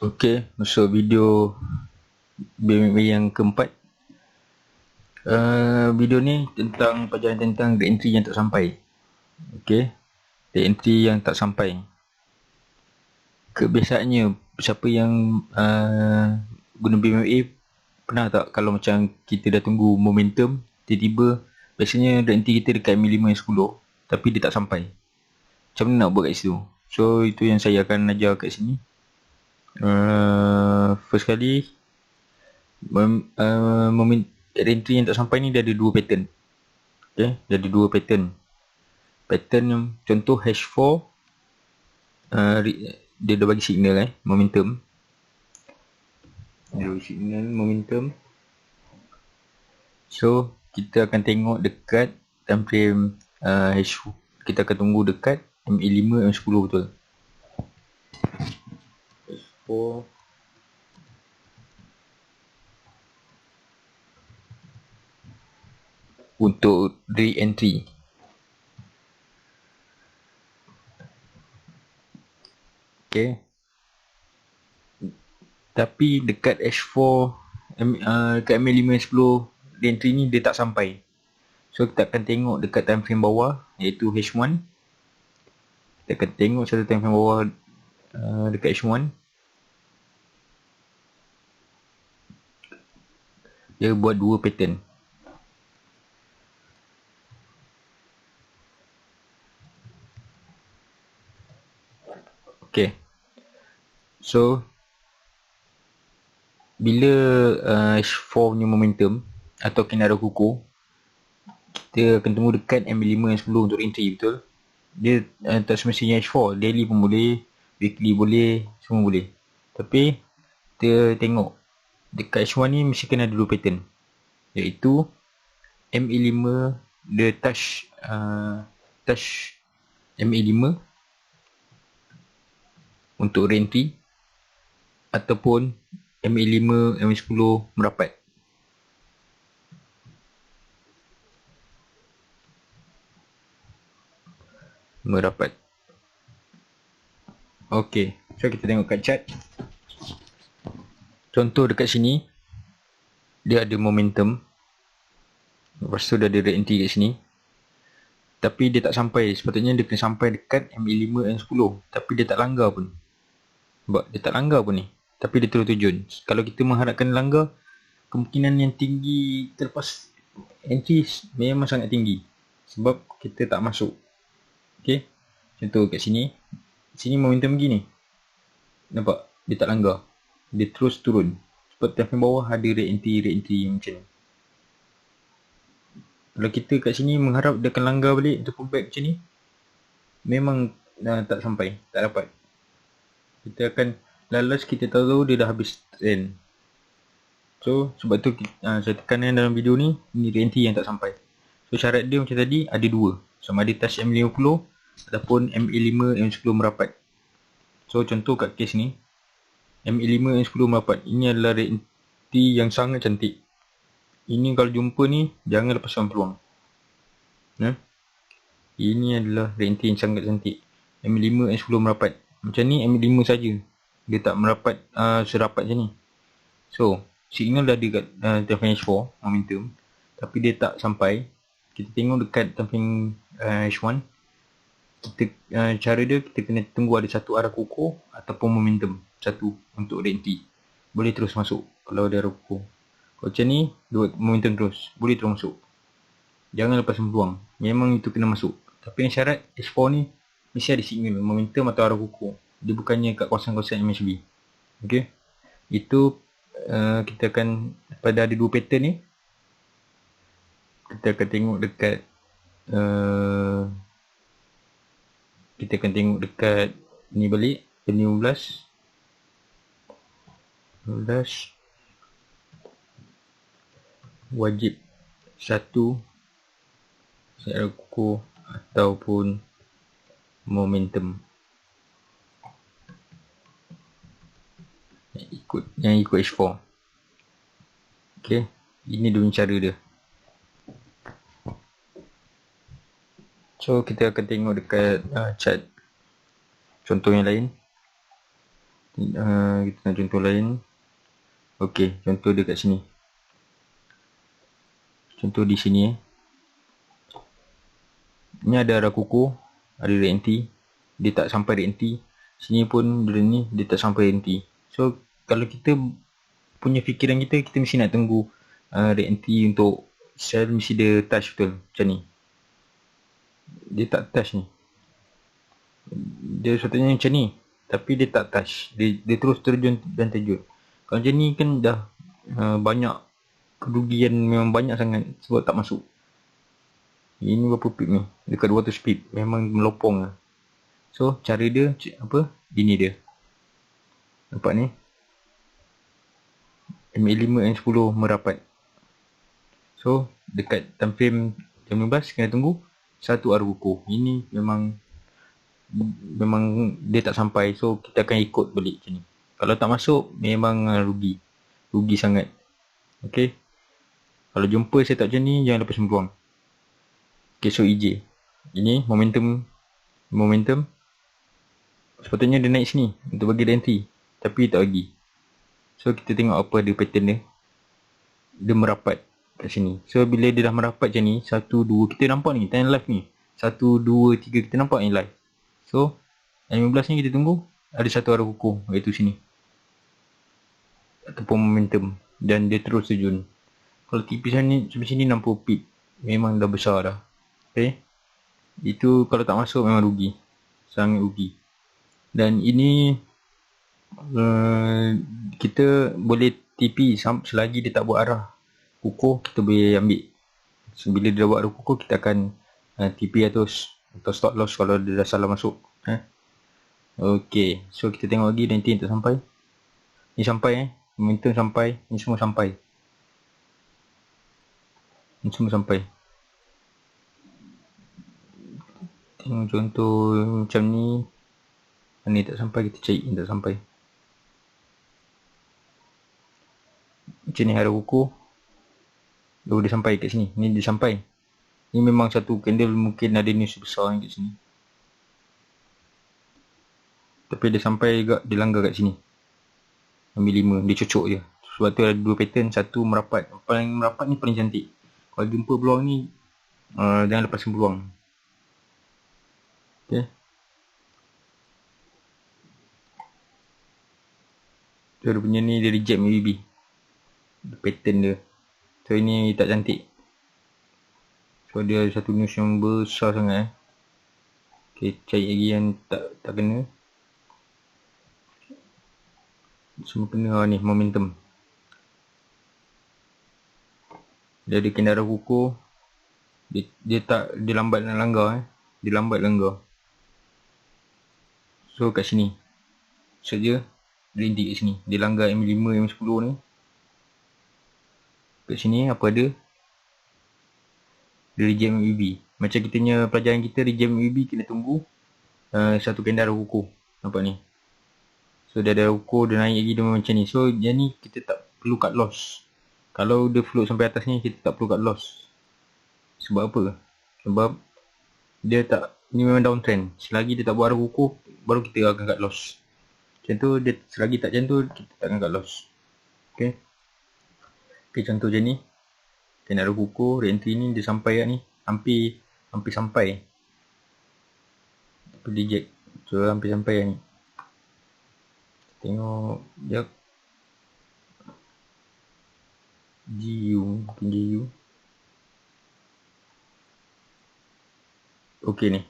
Okey, masuk video BMA yang keempat. Video ni tentang pelajaran tentang reentry yang tak sampai. Okey, reentry yang tak sampai. Kebiasaannya, siapa yang guna BMA pernah tak kalau macam kita dah tunggu momentum, tiba-tiba biasanya reentry kita dekat M5 yang 10 tapi dia tak sampai. Macam mana nak buat kat situ? So itu yang saya akan ajar kat sini. First kali, reentry yang tak sampai ni dia ada dua pattern. Okay, dia ada dua pattern. Pattern yang contoh H4, dia dah bagi signal momentum. Dia bagi signal momentum. So kita akan tengok dekat time frame H4. Kita akan tunggu dekat MA5, M10 betul. H4 untuk re-entry. Okay. Tapi dekat H4, dekat MA5 M10 re-entry ni dia tak sampai. So kita akan tengok dekat time frame bawah, iaitu H1. Kita akan tengok satu time frame bawah dekat H1. Dia buat dua pattern. Okay. So bila H4 punya momentum atau kinara kukuh, kita akan tunggu dekat M5 yang 10 untuk entry, betul? Dia tak semestinya H4, daily pun boleh, weekly boleh, semua boleh. Tapi kita tengok dekat H1 ni mesti kena ada dua pattern, iaitu MA5 dia touch MA5 untuk re-entry, ataupun MA5 M10 merapat. Okey, so kita tengok kat chart. Contoh dekat sini dia ada momentum, lepas tu dia ada re-entry kat sini, tapi dia tak sampai. Sepatutnya dia kena sampai dekat MA5 M10, tapi dia tak langgar pun. Sebab dia tak langgar pun ni, tapi dia terus terjun. Kalau kita mengharapkan langgar, kemungkinan yang tinggi terlepas entry memang sangat tinggi, sebab kita tak masuk. Okay, contoh kat sini, sini momentum gini, nampak? Dia tak langgar, dia terus turun. Sebab time bawah ada re-entry macam ni. Kalau kita kat sini mengharap dia akan langgar balik untuk pullback macam ni, memang tak sampai, tak dapat. Kita akan lalas, kita tahu dia dah habis trend. So sebab tu saya tekankan dalam video ni, ini re-entry yang tak sampai. So syarat dia macam tadi, ada dua, sama ada touch M50 ataupun MA5 M10 merapat. So contoh kat case ni, MA5 M10 merapat, ini adalah re-entry yang sangat cantik. Ini kalau jumpa ni, jangan lepaskan peluang. Ini adalah re-entry yang sangat cantik. M5 M10 merapat. Macam ni M5 saja, dia tak merapat serapat macam ni. So signal dah ada kat time H4 momentum, tapi dia tak sampai. Kita tengok dekat time H1, kita cara dia, kita kena tunggu ada satu arah kukuh ataupun momentum satu untuk re-entry. Boleh terus masuk kalau ada arah kukuh. Kalau macam ni, dua momentum terus, boleh terus masuk. Jangan lepaskan peluang, memang itu kena masuk. Tapi yang syarat H4 ni mesti ada signal momentum atau arah kukuh. Dia bukannya kat kawasan-kawasan MHB. Okay, itu kita akan, pada ada dua pattern ni, kita akan tengok dekat kita akan tengok dekat ni balik, M15 wajib satu arah kukuh ataupun momentum yang ikut H4. Okay, ini dia cara dia. So kita akan tengok dekat chart contoh yang lain. Kita nak contoh lain. Okey, contoh dia kat sini. Contoh di sini Ni ada arah kukuh, ada rate NT. Dia tak sampai rate NT. Sini pun dia tak sampai NT. So kalau kita punya fikiran kita mesti nak tunggu rate NT untuk sell, mesti dia touch betul macam ni. Dia tak touch ni. Dia sepatutnya macam ni, tapi dia tak touch. Dia terus terjun dan terjun. Kalau macam ni kan dah banyak kerugian, memang banyak sangat sebab tak masuk. Ini berapa pip ni? Dekat 200 pip. Memang melopong lah. So cara dia apa? Ini dia. Nampak ni? MA5 M10 merapat. So dekat time frame jam 15 kena tunggu satu arah kukuh. Ini memang dia tak sampai. So kita akan ikut balik macam ni. Kalau tak masuk memang rugi. Rugi sangat. Okay. Kalau jumpa saya tak macam ni, jangan lepas peluang. Okay, so EJ. Ini momentum. Sepatutnya dia naik sini untuk bagi entry, tapi tak bagi. So kita tengok apa dia pattern dia. Dia merapat kat sini. So bila dia dah merapat macam ni, 1, 2, kita nampak ni, time live ni 1, 2, 3, kita nampak ni live. So 15 ni kita tunggu ada satu arah kukuh, iaitu sini, ataupun momentum, dan dia terus terjun. Kalau tipisan ni sampai sini 60 pip, memang dah besar dah. Okay, itu kalau tak masuk memang rugi, sangat rugi. Dan ini kita boleh TP selagi dia tak buat arah kukuh, kita boleh ambil. So, bila dia buat arah kukuh, kita akan TP atau stop loss kalau dia dah salah masuk. Okay, so kita tengok lagi nanti tak sampai. Ni sampai momentum sampai, ni semua sampai. Ni semua sampai. Tengok contoh macam ni. Ni tak sampai, kita cari yang tak sampai. Macam ni arah kukuh. Dia sampai kat sini. Ni dia sampai. Ni memang satu candle mungkin ada news besar kat sini. Tapi dia sampai juga, dia langgar kat sini. Ambil 5, dia cocok je. Sebab tu ada dua pattern, satu merapat. Paling merapat ni paling cantik. Kalau jumpa peluang ni, jangan lepaskan peluang. Okay. So dia punya ni, dia reject MACD. Pattern dia. So ini tak cantik. So dia ada satu news yang besar sangat. Okay, cari lagi yang tak kena. Semua kena ni, momentum. Dia ada kendara kukuh. Dia lambat nak langgar. Dia lambat langgar. So kat sini saja berhenti kat sini. Dia langgar M5, M10 ni. Kat sini apa ada? Dia reject MACD. Macam kita punya pelajaran kita, reject MACD kena tunggu satu kendara kukuh. Nampak ni. So dia ada kukuh, dia naik lagi, dia macam ni. So yang ni kita tak perlu cut loss. Kalau dia float sampai atas ni, kita tak perlu cut loss. Sebab apa? Sebab dia tak, ni memang downtrend. Selagi dia tak buat arah kukuh, baru kita akan cut loss. Macam tu, dia selagi tak macam tu, kita tak akan cut loss. Okay. Okay, contoh je ni. Kena arah kukuh, re-entry ni dia sampai kat ni. Hampir sampai. Tapi reject. So hampir sampai kat ni. Tengok sekejap. Mungkin GU. Okey ni.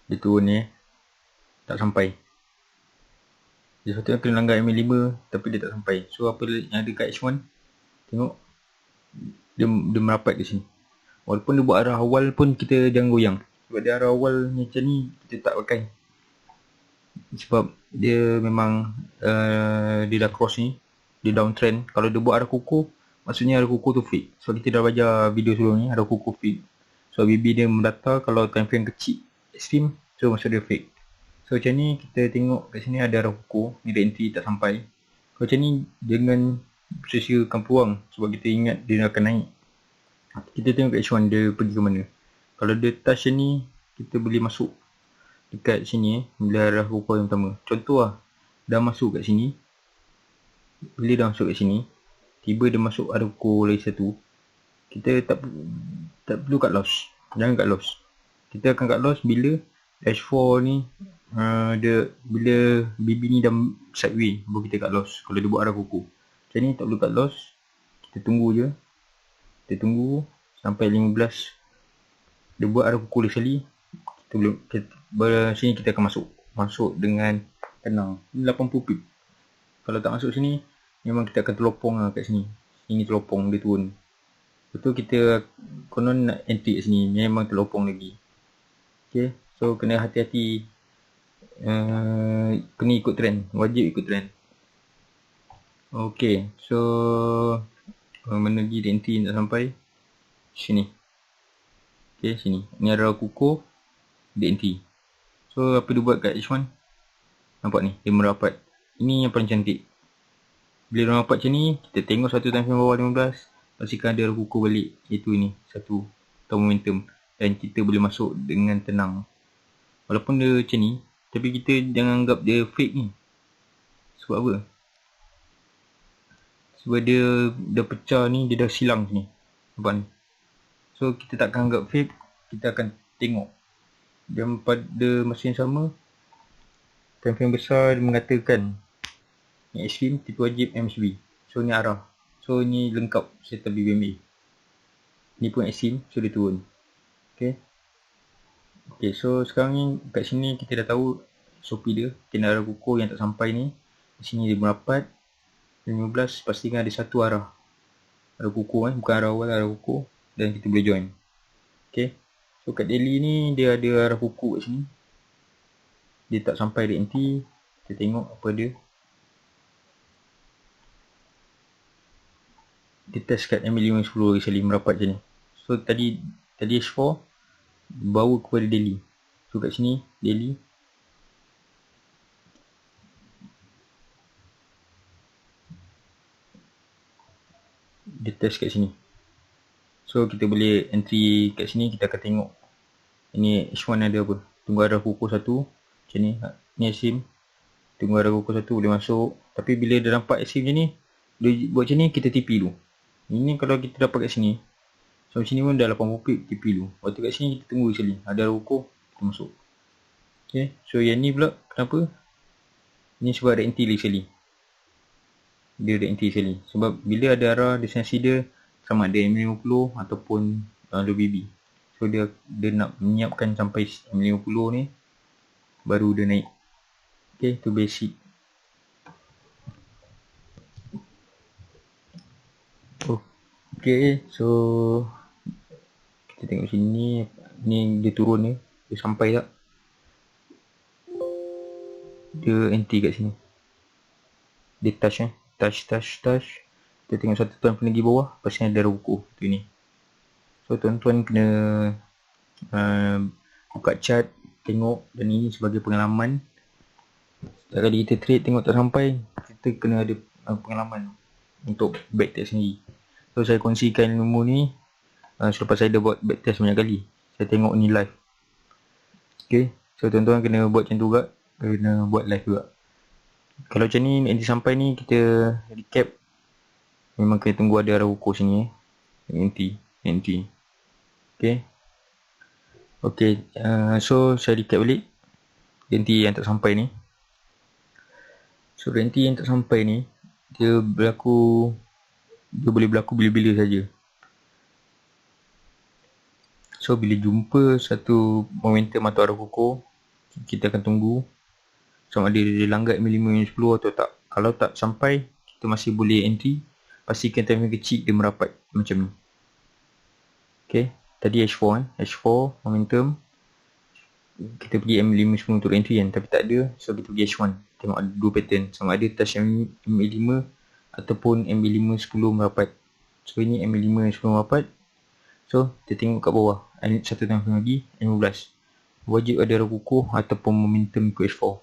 Dia turun ni. Tak sampai. Dia sepatutnya kena langgar MA5, tapi dia tak sampai. So apa yang ada kat H1, tengok. Dia merapat ke sini. Walaupun dia buat arah awal pun kita jangan goyang. Sebab dia arah awal macam ni, kita tak pakai. Sebab dia memang dia dah cross ni. Dia downtrend. Kalau dia buat arah kukuh, maksudnya arah kukuh tu fake. Sebab kita dah belajar video sebelum ni, arah kukuh fake. So BB dia mendatar kalau time frame kecil, extreme, so maksud dia fake. So macam ni kita tengok kat sini ada arah kukuh, ni entry tak sampai. Kalau macam ni jangan sia-siakan peluang sebab kita ingat dia akan naik. Kita tengok kat H1 dia pergi ke mana. Kalau dia touch ni, kita boleh masuk dekat sini bila arah kuku yang pertama. Contoh lah, dah masuk kat sini. Bila dah masuk kat sini, tiba dia masuk arah kuku lagi satu, kita tak perlu cut loss. Jangan cut loss. Kita akan cut loss bila H4 ni bila BB ni dah sideway, baru kita cut loss. Kalau dia buat arah kuku macam ni, tak perlu cut loss. Kita tunggu je. Kita tunggu sampai 15 dia buat arah kuku lagi sekali. Sini kita akan masuk dengan tenang. Ini 80 pip. Kalau tak masuk sini, memang kita akan terlopong lah kat sini. Sini terlopong, dia turun. Betul kita konon nak entry kat sini, memang terlopong lagi. Okay, so kena hati-hati. Kena ikut trend, wajib ikut trend. Okay, so mana lagi entry nak sampai? Sini. Okay, sini. Ni adalah kukuh DNT. So apa dia buat kat H1? Nampak ni, dia merapat. Ini yang paling cantik. Bila dia merapat macam ni, kita tengok satu time frame bawah 15, pastikan ada kukuh balik. Itu ini, satu atau momentum. Dan kita boleh masuk dengan tenang. Walaupun dia macam ni, tapi kita jangan anggap dia fake ni. Sebab apa? Sebab dia dah pecah ni, dia dah silang sini. Nampak ni. So kita takkan anggap fake, kita akan tengok. Dan pada masa yang sama, time frame besar dia mengatakan yang ekstrim tipu wajib MACD. So ni arah. So ni lengkap setup BBMA. Ni pun ekstrim, so dia turun. Okay. Okay, so sekarang ni kat sini kita dah tahu SOP dia. Kena arah kukuh yang tak sampai ni. Di sini dia merapat 15, pastikan ada satu arah. Arah kukuh bukan arah awal, arah kukuh. Dan kita boleh join. Okay. So kat daily ni dia ada arah kukuh kat sini. Dia tak sampai DNT. Kita tengok apa dia. Dia test kat MA510 lagi sekali merapat je ni. So tadi H4 bawa kepada daily. So kat sini daily. Dia test kat sini. So kita boleh entry kat sini, kita akan tengok ini H1 ada apa. Tunggu arah kukuh satu macam ni. Ni asim. Tunggu arah kukuh satu boleh masuk. Tapi bila dia nampak asim macam ni, dia buat macam ni, kita TP dulu. Ini kalau kita dapat kat sini, sampai sini pun dah 80 pip, TP dulu. Waktu kat sini kita tunggu sekali. Ada arah kukuh, kita masuk. Okay, so yang ni pula kenapa? Ni sebab ada anti lagi sekali. Dia ada anti sekali. Sebab bila ada arah destinasi dia, sama ada M50 ataupun low BB. So dia nak menyiapkan sampai M50 ni, baru dia naik. Okay, tu basic. Okay, so kita tengok sini. Ni dia turun ni, dia sampai tak? Dia anti kat sini. Dia touch touch. Kita tengok satu tuan pergi bawah, pasal ada rukuh tu ni. So tuan-tuan kena buka chart, tengok, dan ini sebagai pengalaman. Setiap kali kita trade tengok tak sampai, kita kena ada pengalaman untuk backtest sendiri. So saya kongsikan ilmu ni selepas saya dah buat backtest banyak kali. Saya tengok ni live. Okay, so tuan-tuan kena buat macam tu juga. Kena buat live juga. Kalau macam ni nanti sampai ni, kita recap. Memang kena tunggu ada arah kukuh sini. Nanti. Okay. Okay, so saya recap balik renti yang tak sampai ni. So renti yang tak sampai ni, dia boleh berlaku bila-bila saja. So bila jumpa satu momentum atau arah kukuh, kita akan tunggu sama ada dia langgar M5, M10 atau tak. Kalau tak sampai, kita masih boleh entry. Pastikan time kecil dia merapat macam ni. Okay, tadi H4 H4 momentum. Kita pergi M5 untuk entry kan, tapi tak ada. So kita pergi H1. Tengok ada dua pattern, sama ada touch M5 ataupun M5 10 merapat. So ini M5 10 merapat. So kita tengok kat bawah, satu time frame lagi M15. Wajib ada arah kukuh ataupun momentum ke H4.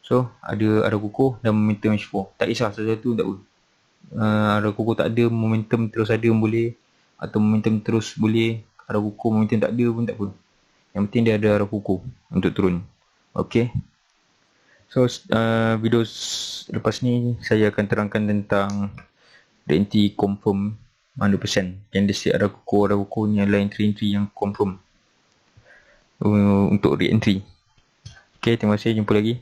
So ada arah kukuh dan momentum H4. Tak kisah satu-satu tak boleh. Arah kukuh tak ada, momentum terus ada boleh, atau momentum terus boleh, arah kukuh momentum tak ada pun tak apa. Yang penting dia ada arah kukuh untuk turun. Okay. So video lepas ni saya akan terangkan tentang re-entry confirm 100%. Yang dia set arah kukuh ni adalah entry-entry yang confirm untuk re-entry. Okay, terima kasih, jumpa lagi.